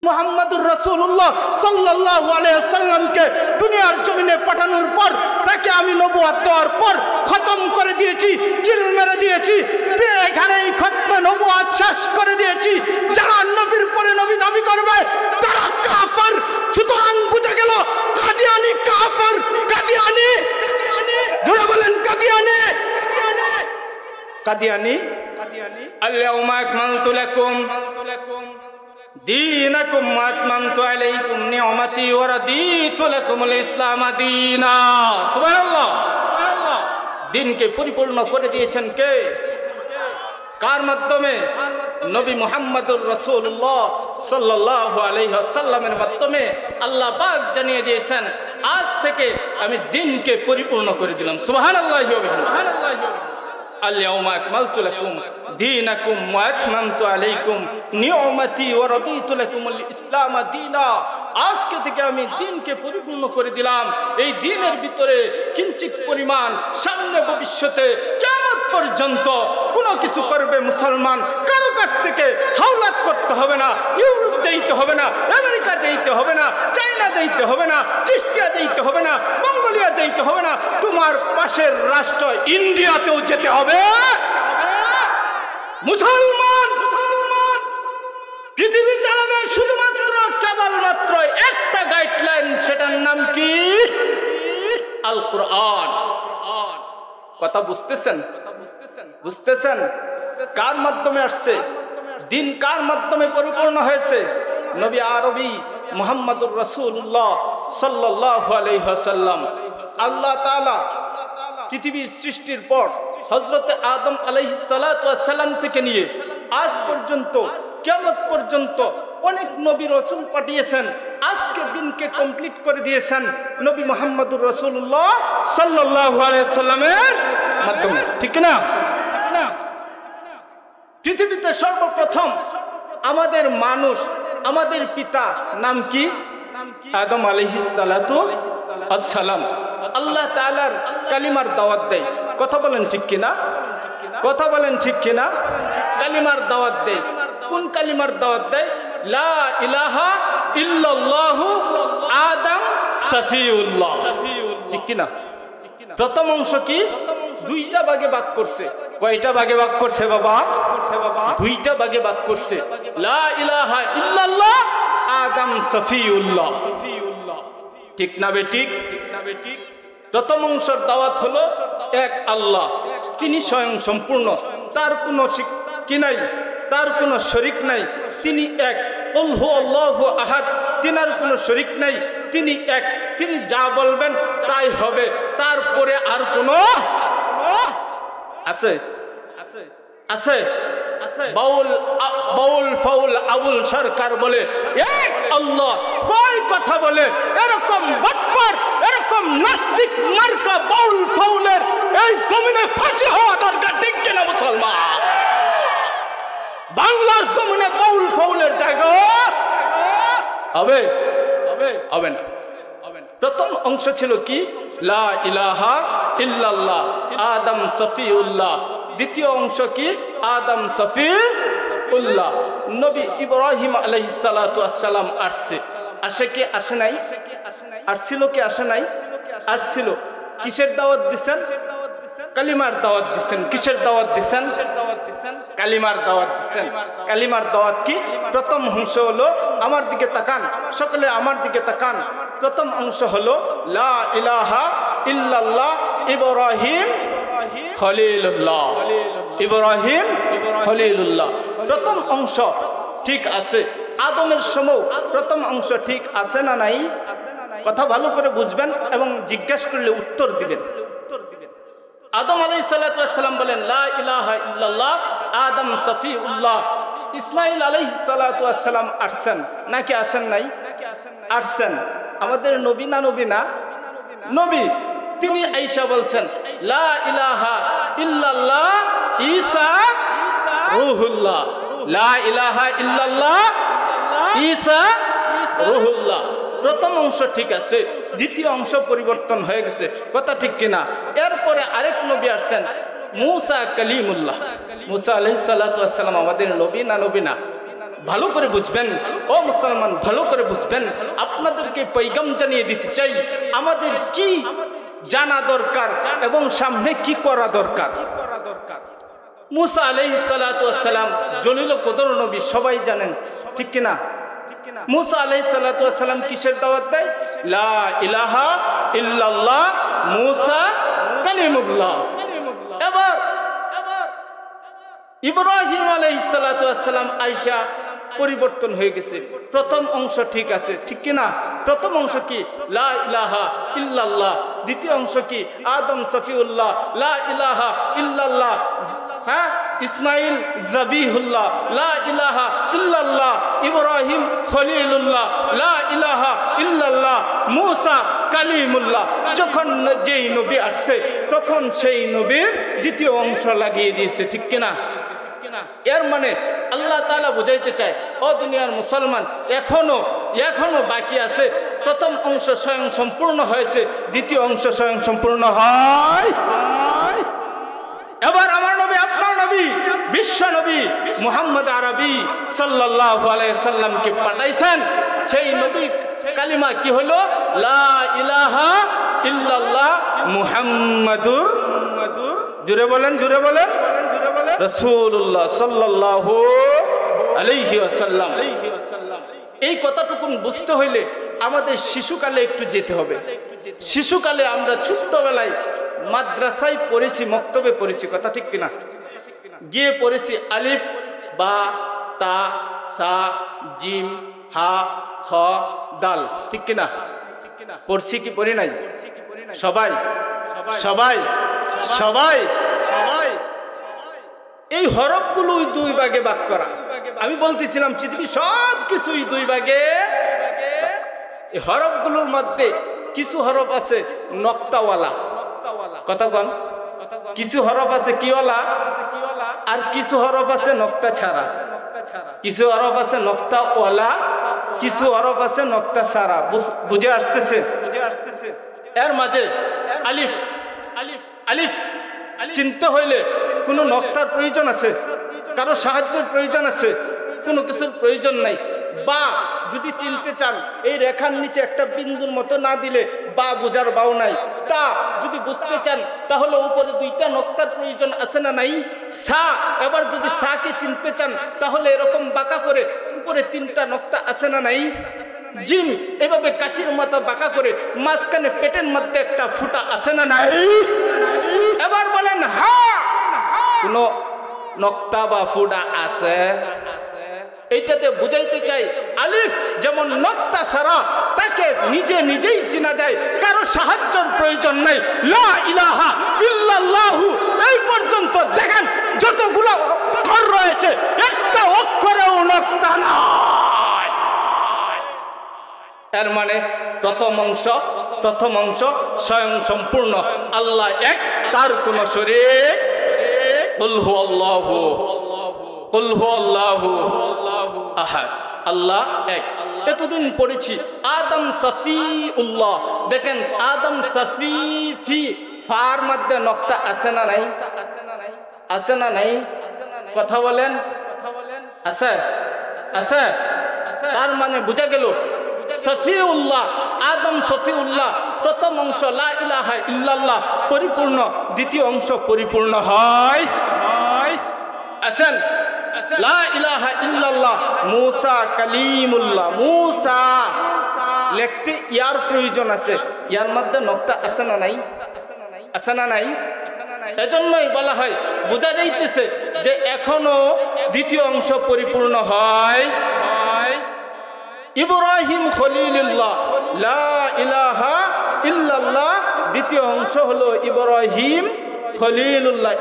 মুহাম্মদুর রাসূলুল্লাহ সাল্লাল্লাহু আলাইহি ওয়াসাল্লামকে দুনিয়ার জমিনে পাঠানোর পর তাকে আমি নবুয়ত দেওয়ার পর খতম করে দিয়েছি, চিল মেরে দিয়েছি, এখানেই খতমে নবুয়ত শেষ করে দিয়েছি। যারা নবীর পরে নবী দাবি করবে তারা কাফের। সুতরাং বুঝে গেল কাদিয়ানি কাফের, কাদিয়ানি জোরে বলেন কাদিয়ানি, কাদিয়ানি কাদিয়ানি। আল-ইয়াউমা আকমালতু লাকুম দীনাকুম ওয়া আতমামতু আলাইকুম নি'মাতি ওয়া রাদিতু লাকুমুল ইসলাম দীনা। সুবহানাল্লাহ, সুবহানাল্লাহ। দিনকে পরিপূর্ণ করে দিয়েছেন কে? কার মাধ্যমে? নবী মুহাম্মদুর রাসূলুল্লাহ সাল্লাল্লাহু আলাইহি ওয়াসাল্লামের মাধ্যমে আল্লাহ পাক জানিয়ে দিয়েছেন, আজ থেকে আমি দিনকে পরিপূর্ণ করে দিলাম। সুবহানাল্লাহি ওয়া বিহামদিহি, সুবহানাল্লাহি ওয়া বিহামদিহি। আল-ইয়াউমা আকমালতু লাকুম দীনাকুম ওয়া আতমামতু আলাইকুম নি'মাতি ওয়া রাদিতু লাকুমুল ইসলাম দীনা। আজকে থেকে আমি দিনকে পরিপূর্ণ করে দিলাম। এই দিনের ভিতরে কিঞ্চিত পরিমাণ সামনে ভবিষ্যতে কিয়ামত পর্যন্ত কোনো কিছু করবে মুসলমান, কারো কাছ থেকে হাওলাত করতে হবে না, ইউরোপ যাইতে হবে না, আমেরিকা যাইতে হবে না, চায়না যাইতে হবে না, চিস্তিয়া যাইতে হবে না, মঙ্গোলিয়া যাইতে হবে না, তোমার পাশের রাষ্ট্র ইন্ডিয়াতেও যেতে হবে। মুসলমান পৃথিবী চালাবে শুধুমাত্র কেবলমাত্র একটা গাইডলাইন, সেটার নাম কি? আল কোরআন। কথা বুঝতেছেন? বুঝতেছেন? কার মাধ্যমে আসছে দিন? কার মাধ্যমে পরিপূর্ণ হয়েছে? নবী আরবি মুহাম্মদুর রাসূলুল্লাহ সাল্লাল্লাহু আলাইহি ওয়াসাল্লাম। আল্লাহ তাআলা পৃথিবীর সৃষ্টির পর হযরতে আদম আলাইহিস সালাতু ওয়াস সালাম থেকে নিয়ে আজ পর্যন্ত কিয়ামত পর্যন্ত অনেক নবী রাসূল পাঠিয়েছেন। আজকে দিনকে কমপ্লিট করে দিয়েছেন নবী মুহাম্মদুর রাসূলুল্লাহ সাল্লাল্লাহু আলাইহি ওয়াসাল্লামের মাধ্যমে। ঠিক না? পৃথিবীতে সর্বপ্রথম আমাদের মানুষ, আমাদের পিতা নাম কি? আদম আলাইহিস সালাতু ওয়াস সালাম। আল্লাহ তাআলার কালিমার দাওয়াত দেয়। কথা বলেন ঠিক কিনা? কথা বলেন ঠিক কিনা? কালিমার দাওয়াত দেয়। কোন কালিমার দাওয়াত দেয়? লা ইলাহা ইল্লাল্লাহু আদম সফিউল্লাহ। ঠিক কিনা? প্রথম অংশ কি? দুইটা ভাগে ভাগ করছে। কয়টা ভাগে ভাগ করছে বাবা? দুইটা ভাগে ভাগ করছে। লা ইলাহা ইল্লাল্লাহ আদম সফিউল্লাহ। ঠিক না বেঠিক? প্রথম অংশের দাওয়াত হলো এক আল্লাহ, তিনি স্বয়ং সম্পূর্ণ, তার কোনো কি নাই, তার কোনো শরীক নাই, তিনি এক। কুল হুয়াল্লাহু আহাদ, তিনার কোনো শরীক নাই, তিনি এক, তিনি যা বলবেন তাই হবে, তারপরে আর কোনো আছে? আছে? বাউল ফাউল আবুল সরকার বলে এক আল্লাহ, কয় কথা বলে। এরকম বাটপার, এরকম নাস্তিক মার্কা বাউল ফাউলের এই জমিনে ফাঁসি হওয়া দরকার। ঠিক কিনা মুসলমান? বাংলার জমিনে বাউল ফাউলের জায়গা হবে? হবে না। প্রথম অংশ ছিল কি? লা ইলাহা ইল্লাল্লাহ আদম সফিউল্লাহ। দ্বিতীয় অংশ কি? আদম সফিউল্লাহ। নবী ইব্রাহিম আলাইহিস সালাতু ওয়াস সালাম আসছে। আসে কি আসে নাই? আসছিল কি আসে নাই? আসছিল। কিসের দাওয়াত দিবেন? কালিমার দাওয়াত দিবেন। কিসের দাওয়াত দিবেন? কালিমার দাওয়াত দিবেন। কালিমার দাওয়াত কি? প্রথম অংশ হলো, আমার দিকে তাকান, সকলে আমার দিকে তাকান। প্রথম অংশ হলো লা ইলাহা ইল্লাল্লাহ ইব্রাহিম খলিলুল্লাহ। ইব্রাহিম খলিলুল্লাহ। প্রথম অংশ ঠিক আছে। আদমের সময় প্রথম অংশ ঠিক আছে না নাই? কথা ভালো করে বুঝবেন এবং জিজ্ঞাসা করলে উত্তর দিবেন। আদম আলাইহিস সালাতু ওয়াস সালাম বলেন লা ইলাহা ইল্লাল্লাহ আদম সফিউল্লাহ। ইসমাঈল আলাইহিস সালাতু ওয়াস সালাম আসছেন নাকি আসেন নাই? আসছেন। আমাদের নবী না নবী না? নবী। তিনি আয়েশা বলছেন লা ইলাহা ইল্লাল্লাহ ঈসা রূহুল্লাহ। লা ইলাহা ইল্লাল্লাহ ঈসা রূহুল্লাহ। প্রথম অংশ ঠিক আছে, দ্বিতীয় অংশ পরিবর্তন হয়ে গেছে। কথা ঠিক কিনা? এরপরে আরেক নবী আসছেন মুসা কালিমুল্লাহ। মুসা আলাইহিস সালাতু ওয়াস সালাম আমাদের নবী না নবী না? ভালো করে বুঝবেন, ও মুসলমান ভালো করে বুঝবেন। আপনাদেরকে পয়গাম জানিয়ে দিতে চাই আমাদের কি জানা দরকার এবং সামনে কি করা দরকার। মুসা আলাইহিস সালাতু ওয়াস সালাম জলিল কদর নবী, সবাই জানেন, ঠিক কিনা? মুসা আলাইহিস সালাতু ওয়াস সালাম কিসের দাওয়াত দেয়? লা ইলাহা ইল্লাল্লাহ মুসা কালিমুল্লাহ। এবার ইব্রাহিম আলাইহিস সালাতু ওয়াস সালাম আয়েশা পরিবর্তন হয়ে গেছে। প্রথম অংশ ঠিক আছে, ঠিক কিনা? প্রথম অংশ কি? লা ইলাহা ইল্লাল্লাহ। দ্বিতীয় অংশ কি? আদম সফিউল্লাহ, লা ইলাহা ইল্লাল্লাহ। হ্যাঁ, ইসমাইল জাবিহুল্লাহ, লা ইলাহা ইল্লাল্লাহ। ইব্রাহিম খলিলুল্লাহ, লা ইলাহা ইল্লাল্লাহ। মুসা কালিমুল্লাহ। যখন যেই নবী আসছে তখন সেই নবীর দ্বিতীয় অংশ লাগিয়ে দিয়েছে, ঠিক কিনা? এর মানে আল্লাহ তাআলা বুঝাইতে চায়, ও দুনিয়ার মুসলমান, এখনো বাকি আছে। প্রথম অংশ স্বয়ং সম্পূর্ণ হয়েছে, দ্বিতীয় অংশ স্বয়ং সম্পূর্ণ হয়। এবার আমার নবী, আপনার নবী, বিশ্ব নবী মুহাম্মদ আরবি সাল্লাল্লাহু আলাইহি সাল্লামকে পাঠাইছেন। সেই নবীর কালিমা কি হলো? লা ইলাহা ইল্লাল্লাহ মুহাম্মাদুর, জুড়ে বলেন, জুড়ে বলেন, রাসূলুল্লাহ সাল্লাল্লাহু আলাইহি ওয়াসাল্লাম। এই কথাটুকুন বুঝতে হইলে আমাদের শিশুকালে একটু যেতে হবে। শিশুকালে আমরা ছোট্টবেলায় মাদ্রাসায় পড়েছি, মক্তবে পড়েছি, কথা ঠিক কিনা? গিয়ে পড়েছি আলিফ বা তা সা জিম হা খ দাল, ঠিক কিনা? পড়ছি কি পড়ি নাই? সবাই সবাই সবাই সবাই এই হরফগুলো দুই ভাগে ভাগ করা। আমি বলতেছিলাম পৃথিবী সব কিছুই দুই ভাগে। এই হরফগুলোর মধ্যে কিছু হরফ আছে নক্তাওয়ালা, কথা কন, কিছু হরফ আছে কিওয়ালা, আর কিছু হরফ আছে নক্তা ছাড়া। কিছু হরফ আছে নক্তাওয়ালা, কিছু হরফ আছে নক্তা ছাড়া। বুঝে আসতেছে? এর মাঝে আলিফ, আলিফ আলিফ চিনতে হইলে কোনো নক্তার প্রয়োজন আছে? কারো সাহায্যের প্রয়োজন আছে? কোনো কিছুর প্রয়োজন নাই। বা যদি চিনতে চান, এই রেখার নিচে একটা বিন্দুর মতো না দিলে বা বুঝার বাও নাই। তা যদি বুঝতে চান তাহলে উপরে দুইটা নক্তার প্রয়োজন আছে না নাই? সা, এবার যদি সাকে চিনতে চান তাহলে এরকম বাঁকা করে উপরে তিনটা নক্তা আছে না নাই? জিম, এভাবে কাচির মাথা বাঁকা করে মাঝখানে পেটের মধ্যে একটা ফুটা আছে না নাই? এবার বলেন হা, কোন নক্তা বা ফুটা আছে? এইটাতে বুঝাইতে চাই আলিফ যেমন নক্তা ছাড়া তাকে নিজেই চেনা যায়, কারো সাহায্যের প্রয়োজন নাই। লা ইলাহা ইল্লাল্লাহু এই পর্যন্ত দেখেন যতগুলো অক্ষর রয়েছে একটা অক্ষরেও নক্তা নাই। এর মানে প্রথম অংশ স্বয়ং সম্পূর্ণ। আল্লাহ এক, তার কোন শরীক। কুল হুয়াল্লাহু, কুল হুয়াল্লাহু আহাদ, আল্লাহ এক। এতদিন পড়েছি আদম সফিউল্লাহ। দেখেন আদম সফি, ফি ফার মধ্যে নক্তা আছে না নাই? আছে না নাই? কথা বলেন, আছে আছে। তার মানে বুঝা গেল সফিউল্লাহ, আদম সফিউল্লাহ। প্রথম অংশ লা ইলাহা ইল্লাল্লাহ পরিপূর্ণ, দ্বিতীয় অংশ পরিপূর্ণ হয়। আসেন, লা ইলাহা ইল্লাল্লাহ মুসা কালিমুল্লাহ। মুসা লিখতে ইয়ার প্রয়োজন আছে, ইয়ার মধ্যে নক্তা আছে না নাই? আছে না নাই? এজন্যই বলা হয়, বোঝা যাইতেছে যে এখনো দ্বিতীয় অংশ পরিপূর্ণ হয়। ইব্রাহিম খলিলুল্লাহ, লা ইলাহা ইল্লাল্লাহ দ্বিতীয় অংশ হলো ইব্রাহিম খলিলুল্লাহ।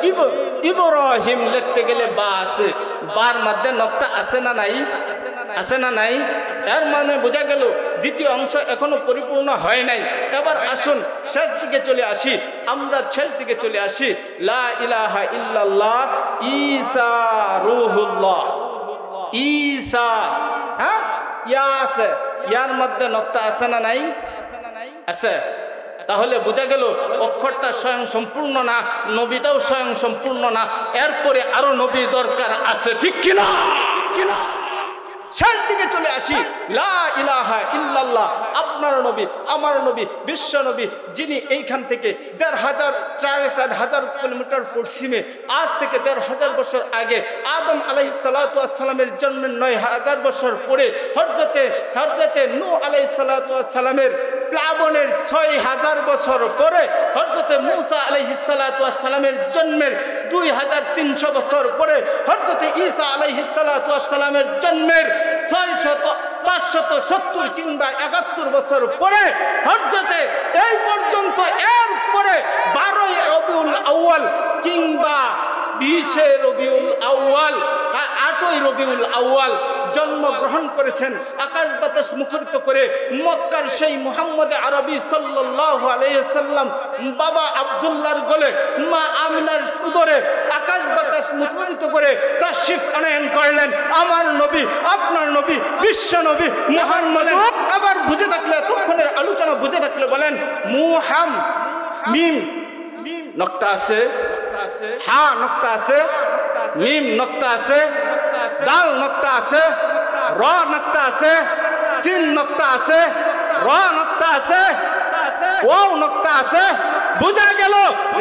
ইব্রাহিম লিখতে গেলে বা আছে, বার মধ্যে নক্তা আছে না নাই? আছে না নাই? এর মানে বোঝা গেল দ্বিতীয় অংশ এখনো পরিপূর্ণ হয় নাই। এবার আসুন শেষ দিকে চলে আসি, আমরা শেষ দিকে চলে আসি। লা ইলাহা ইল্লাল্লাহ ঈসা রূহুল্লাহ। ঈসা, হ্যাঁ ইয়া আছে, ইয়ার মধ্যে নক্তা আছে না নাই? আছে। তাহলে বোঝা গেল অক্ষরটা স্বয়ং সম্পূর্ণ না, নবীটাও স্বয়ং সম্পূর্ণ না, এরপরে আরো নবী দরকার আছে, ঠিক কিনা? শেষ দিকে চলে আসি। লা ইলাহা ইল্লাল্লাহ, আপনার নবী, আমার নবী, বিশ্ব নবী, যিনি এইখান থেকে 4,500 কিলোমিটার পশ্চিমে, আজ থেকে 1,500 বছর আগে আদম আলাইহিস সালাতু ওয়াস সালামের জন্মের 9,000 বছর পরে হযরতে নূহ আলাইহিস সালাতু ওয়াস সালামের প্লাবনের 6,000 বছর পরে হযরতে মূসা আলাইহিস সালাতু ওয়াস সালামের জন্মের 2,300 বছর পরে হযরতে ঈসা আলাইহিস সালাতু ওয়াস সালামের জন্মের 570 কিংবা 71 বছর পরে হযরতে এই পর্যন্ত এর পরে 12 রবিউল আউয়াল কিংবা 20 রবিউল আউয়াল, 8 রবিউল আউয়াল জন্মগ্রহণ করেছেন। আকাশ বাতাস মুখরিত করে মক্কার সেই মুহাম্মদ আরবি সাল্লাল্লাহু আলাইহি সাল্লাম বাবা আব্দুল্লাহর গলে মা আমিনার উদরে আকাশ বাতাস মুখরিত করে তাশরিফ আনয়ন করলেন আমার নবী, আপনার নবী, বিশ্ব নবী মুহাম্মদ। আবার বুঝে থাকলে, তখনের আলোচনা বুঝে থাকলে বলেন মুহাম, মিম নক্তা আছে, হা নক্তা আছে, মিম নক্তা আছে, দাল নক্তা আছে, র নক্তা আছে, সিন নক্তা আছে, র নক্তা আছে, ওয়াও নক্তা আছে। বুঝা গেল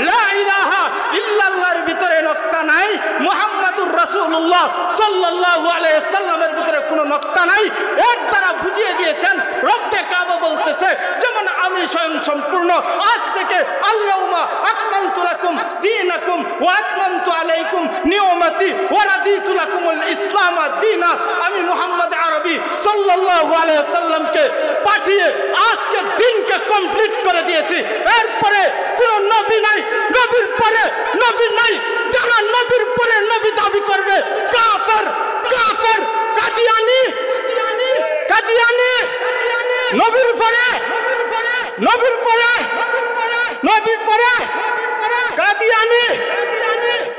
লা ইলাহা ইল্লাল্লাহর ভিতরে নক্তা নাই, মুহাম্মাদুর রাসূলুল্লাহ সাল্লাল্লাহু আলাইহি সাল্লামের ভিতরে কোনো নক্তা নাই। এর দ্বারা বুঝিয়ে দিয়েছেন রব্বে কাবা বলতেছে, যেমন আমি স্বয়ং সম্পূর্ণ, আজ থেকে আল-ইয়াউমা আকমালতু লাকুম দীনাকুম ওয়া আতমামতু আলাইকুম নিয়ামতি ওয়া রাদিতু লাকুমুল ইসলাম দীনা। আমি মুহাম্মদ আরবি সাল্লাল্লাহু আলাইহি সাল্লামকে পাঠিয়ে আজকে দিনকে কমপ্লিট করে দিয়েছি। এরপরে কোন নবী নাই, নবীর পরে নবী নাই। যারা নবীর পরে নবী দাবি করবে কাফের, কাফের, কাদিয়ানি, কাদিয়ানি। নবীর পরে, নবীর পরে, নবীর পরে কাদিয়ানি।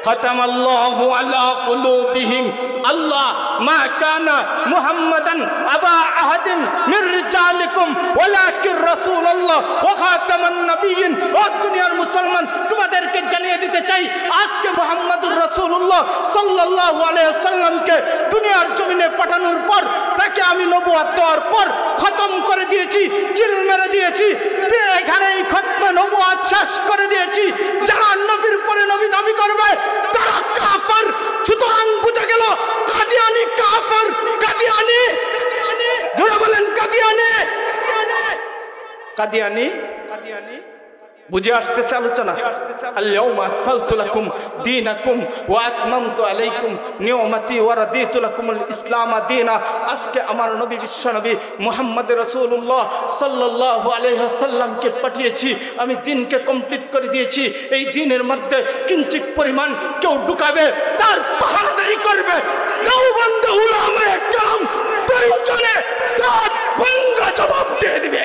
খতামাল্লাহু আলা কুলুবিহিম। আল্লাহ মা কানা মুহাম্মাদান আবা আহাদিন মির রিজালিকুম ওয়ালাকিন রাসূলুল্লাহ ওয়া খাতামান নাবিয়্যিন। ও দুনিয়ার মুসলমান, তোমাদেরকে জানিয়ে দিতে চাই, আজকে মুহাম্মাদুর রাসূলুল্লাহ সাল্লাল্লাহু আলাইহি ওয়াসাল্লামকে দুনিয়ার জমিনে পাঠানোর পর তাকে আমি নবুয়ত দেওয়ার পর খতম করে দিয়েছি, চিল মেরে দিয়েছি, এখানেই খতমে নবুয়ত শেষ করে দিয়েছি। যারা নবীর পরে নবী দাবি করবে তারা কাফের। সুতরাং বুঝা গেল কাদিয়ানি কাফের, কাদিয়ানি। জোরে বলেন কাদিয়ানি, কাদিয়ানি, কাদিয়ানি। বুঝে আসতেছে আলোচনা? আল-ইয়াউমা আকমালতু লাকুম দীনাকুম ওয়া আতমামতু আলাইকুম নিয়ামতি ওয়া রাদিতু লাকুমুল ইসলাম দীনা। আজকে আমার নবী, বিশ্ব নবী মুহাম্মদ রাসূলুল্লাহ সাল্লাল্লাহু আলাইহি ওয়াসাল্লামকে পাঠিয়েছি, আমি দিনকে কমপ্লিট করে দিয়েছি। এই দিনের মধ্যে কিঞ্চিত পরিমাণ কেউ ঢুকাবে, তার পাহারাদারি করবে দেওবন্দ উলামায়ে কেরাম, প্রয়োজনে তার ভঙ্গ জবাব দিয়ে দিবে।